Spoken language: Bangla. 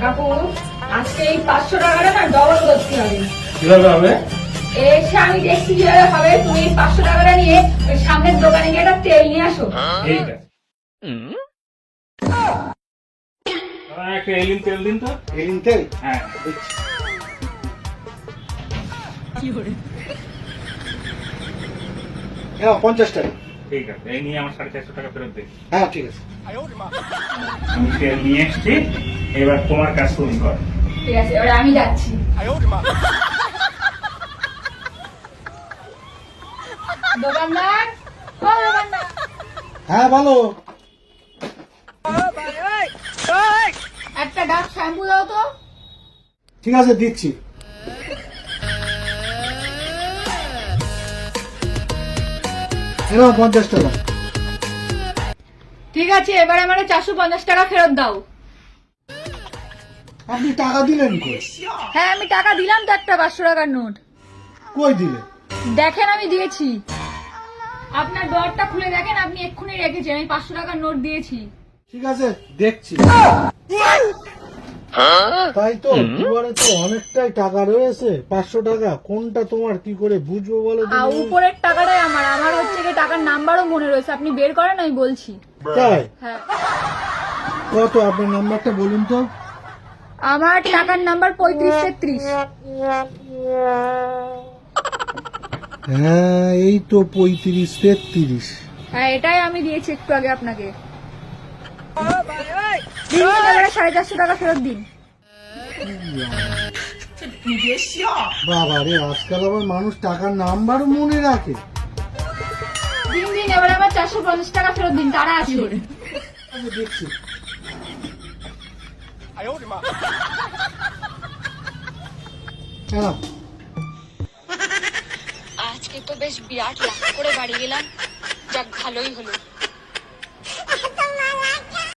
কাকু আজকে এই 500 টাকাটা না ডবল করতে হবে। কিভাবে হবে? এসে আমি দেখছি কিভাবে হবে। তুমি এই 500 টাকাটা নিয়ে ওই সামনের দোকানে গিয়ে একটা তেল নিয়ে আসো। ঠিক আছে। একটা এলিন তেল দিন তো। এলিন তেল? হ্যাঁ দিচ্ছি। হ্যাঁ 50 টাকা। ঠিক আছে, এই নিয়ে আমার 450 টাকা ফেরত দে। হ্যাঁ ঠিক আছে। আমি তেল নিয়ে এসছি, এবার তোমার কাজ তুমি কর। ঠিক আছে, এবার আমি যাচ্ছি। দোকানদার, ও দোকানদার, হ্যাঁ বলো। একটা ডাব শ্যাম্পু দাও তো। ঠিক আছে দিচ্ছি। এনাও 50 টাকা। ঠিক আছে, এবার আমার 450 টাকা ফেরত দাও। আপনি টাকা দিলেন কই? হ্যাঁ আমি টাকা দিলাম তো, একটা 500 টাকার নোট। কই দিলে? দেখেন আমি দিয়েছি। আপনার ডরটা খুলে দেখেন, আপনি এক্ষুনি রেখেছেন। আমি 500 টাকার নোট দিয়েছি। ঠিক আছে দেখছি। তাই তো দুয়ারে তো অনেকটাই টাকা রয়েছে। 500 টাকা কোনটা তোমার কি করে বুঝবো বলো তো? উপরের টাকাটাই আমার। আমার হচ্ছে কি টাকার নাম্বারও মনে রয়েছে। আপনি বের করেন, আমি বলছি। তাই হ্যাঁ, কত আপনার নাম্বারটা বলুন তো? আমার টাকার নাম্বার 3533। হ্যাঁ এই তো 3533। হ্যাঁ এটাই আমি দিয়েছি একটু আগে আপনাকে। দিন, এবারে 450 টাকা ফেরত দিন। বাবা রে, আজকাল আবার মানুষ টাকার নাম্বারও মনে রাখে। দিন, এবারে আমার 450 টাকা ফেরত দিন, তারা আছে। আমি দেখছি। হ্যাঁ আজকে তো বেশ বিরাট লাভ করে বাড়ি গেলাম, যাক ভালোই হলো।